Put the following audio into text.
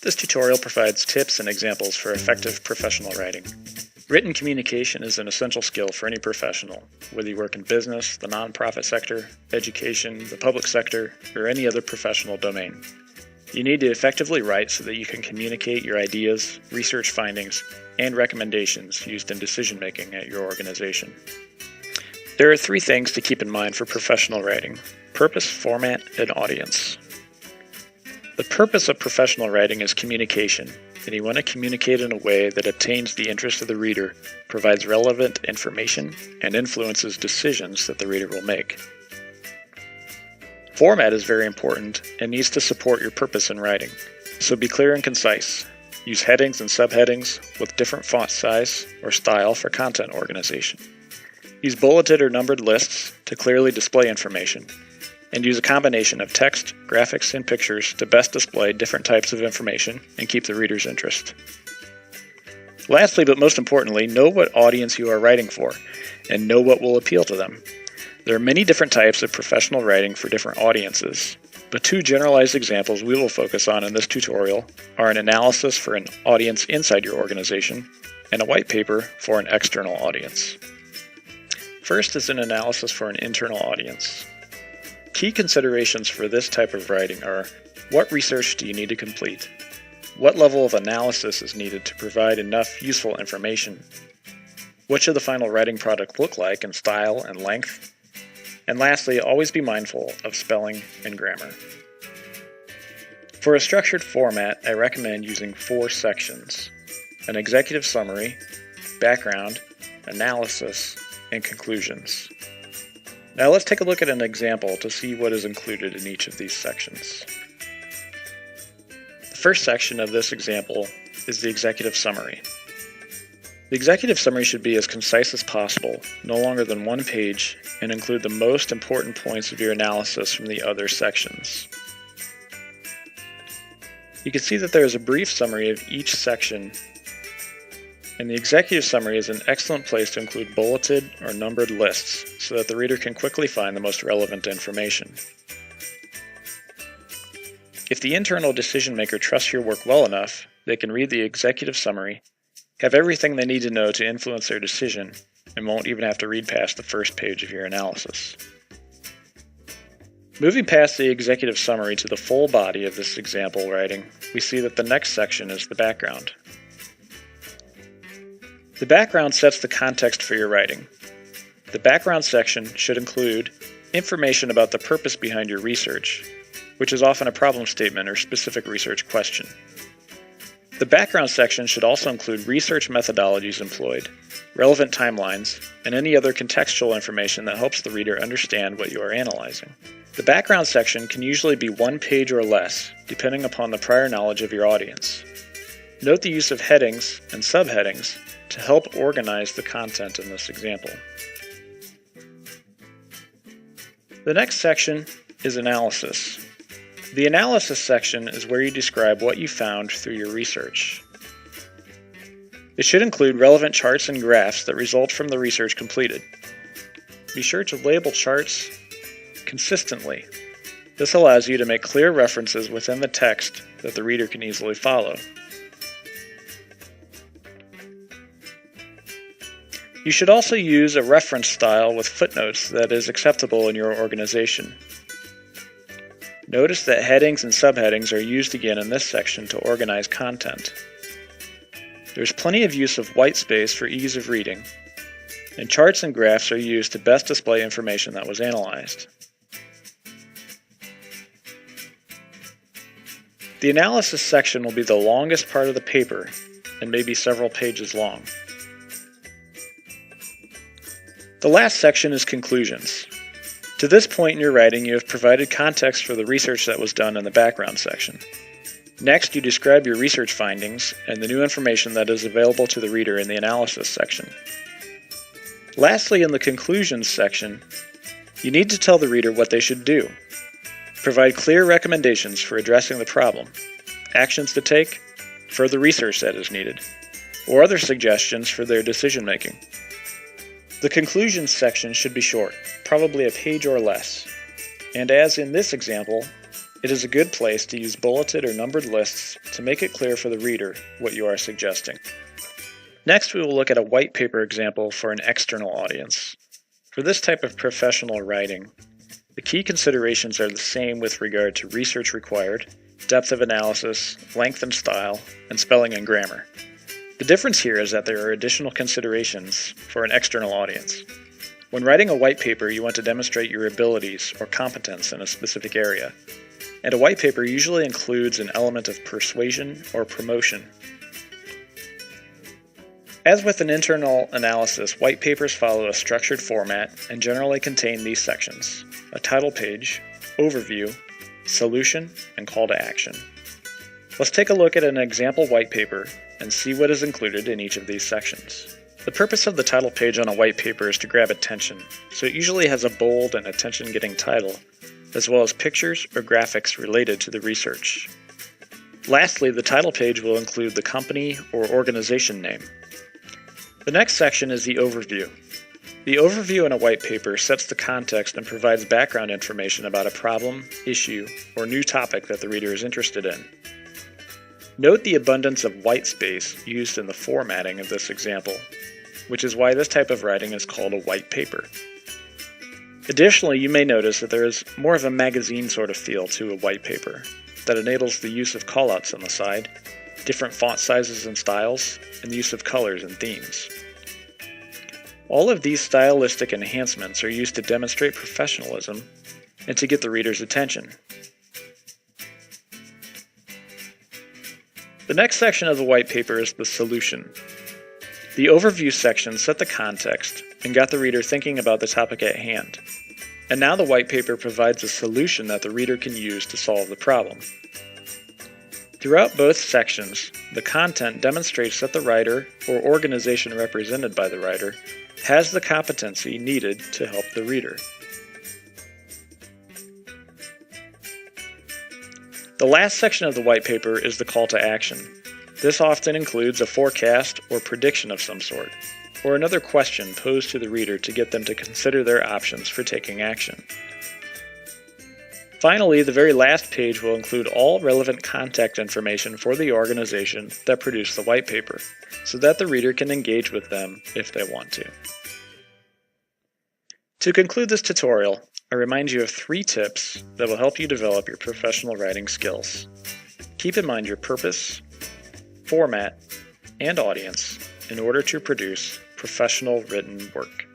This tutorial provides tips and examples for effective professional writing. Written communication is an essential skill for any professional, whether you work in business, the nonprofit sector, education, the public sector, or any other professional domain. You need to effectively write so that you can communicate your ideas, research findings, and recommendations used in decision-making at your organization. There are 3 things to keep in mind for professional writing: purpose, format, and audience. The purpose of professional writing is communication, and you want to communicate in a way that obtains the interest of the reader, provides relevant information, and influences decisions that the reader will make. Format is very important and needs to support your purpose in writing, so be clear and concise. Use headings and subheadings with different font size or style for content organization. Use bulleted or numbered lists to clearly display information, and use a combination of text, graphics, and pictures to best display different types of information and keep the reader's interest. Lastly, but most importantly, know what audience you are writing for, and know what will appeal to them. There are many different types of professional writing for different audiences, but 2 generalized examples we will focus on in this tutorial are an analysis for an audience inside your organization and a white paper for an external audience. First is an analysis for an internal audience. Key considerations for this type of writing are: what research do you need to complete? What level of analysis is needed to provide enough useful information? What should the final writing product look like in style and length? And lastly, always be mindful of spelling and grammar. For a structured format, I recommend using 4 sections: an executive summary, background, analysis, and conclusions. Now let's take a look at an example to see what is included in each of these sections. The first section of this example is the executive summary. The executive summary should be as concise as possible, no longer than 1 page, and include the most important points of your analysis from the other sections. You can see that there is a brief summary of each section, and the executive summary is an excellent place to include bulleted or numbered lists so that the reader can quickly find the most relevant information. If the internal decision maker trusts your work well enough, they can read the executive summary, have everything they need to know to influence their decision, and won't even have to read past the first page of your analysis. Moving past the executive summary to the full body of this example writing, we see that the next section is the background. The background sets the context for your writing. The background section should include information about the purpose behind your research, which is often a problem statement or specific research question. The background section should also include research methodologies employed, relevant timelines, and any other contextual information that helps the reader understand what you are analyzing. The background section can usually be 1 page or less, depending upon the prior knowledge of your audience. Note the use of headings and subheadings to help organize the content in this example. The next section is analysis. The analysis section is where you describe what you found through your research. It should include relevant charts and graphs that result from the research completed. Be sure to label charts consistently. This allows you to make clear references within the text that the reader can easily follow. You should also use a reference style with footnotes that is acceptable in your organization. Notice that headings and subheadings are used again in this section to organize content. There's plenty of use of white space for ease of reading, and charts and graphs are used to best display information that was analyzed. The analysis section will be the longest part of the paper and may be several pages long. The last section is conclusions. To this point in your writing, you have provided context for the research that was done in the background section. Next, you describe your research findings and the new information that is available to the reader in the analysis section. Lastly, in the conclusions section, you need to tell the reader what they should do. Provide clear recommendations for addressing the problem, actions to take, further research that is needed, or other suggestions for their decision making. The conclusions section should be short, probably a page or less, and as in this example, It is a good place to use bulleted or numbered lists to make it clear for the reader what you are suggesting. Next, we will look at a white paper example for an external audience. For this type of professional writing, the key considerations are the same with regard to research required, depth of analysis, length and style, and spelling and grammar. The difference here is that there are additional considerations for an external audience. When writing a white paper, you want to demonstrate your abilities or competence in a specific area, and a white paper usually includes an element of persuasion or promotion. As with an internal analysis, white papers follow a structured format and generally contain these sections: a title page, overview, solution, and call to action. Let's take a look at an example white paper and see what is included in each of these sections. The purpose of the title page on a white paper is to grab attention, so it usually has a bold and attention-getting title, as well as pictures or graphics related to the research. Lastly, the title page will include the company or organization name. The next section is the overview. The overview in a white paper sets the context and provides background information about a problem, issue, or new topic that the reader is interested in. Note the abundance of white space used in the formatting of this example, which is why this type of writing is called a white paper. Additionally, you may notice that there is more of a magazine sort of feel to a white paper that enables the use of callouts on the side, different font sizes and styles, and the use of colors and themes. All of these stylistic enhancements are used to demonstrate professionalism and to get the reader's attention. The next section of the white paper is the solution. The overview section set the context and got the reader thinking about the topic at hand. And now the white paper provides a solution that the reader can use to solve the problem. Throughout both sections, the content demonstrates that the writer, or organization represented by the writer, has the competency needed to help the reader. The last section of the white paper is the call to action. This often includes a forecast or prediction of some sort, or another question posed to the reader to get them to consider their options for taking action. Finally, the very last page will include all relevant contact information for the organization that produced the white paper, so that the reader can engage with them if they want to. To conclude this tutorial, I remind you of 3 tips that will help you develop your professional writing skills. Keep in mind your purpose, format, and audience in order to produce professional written work.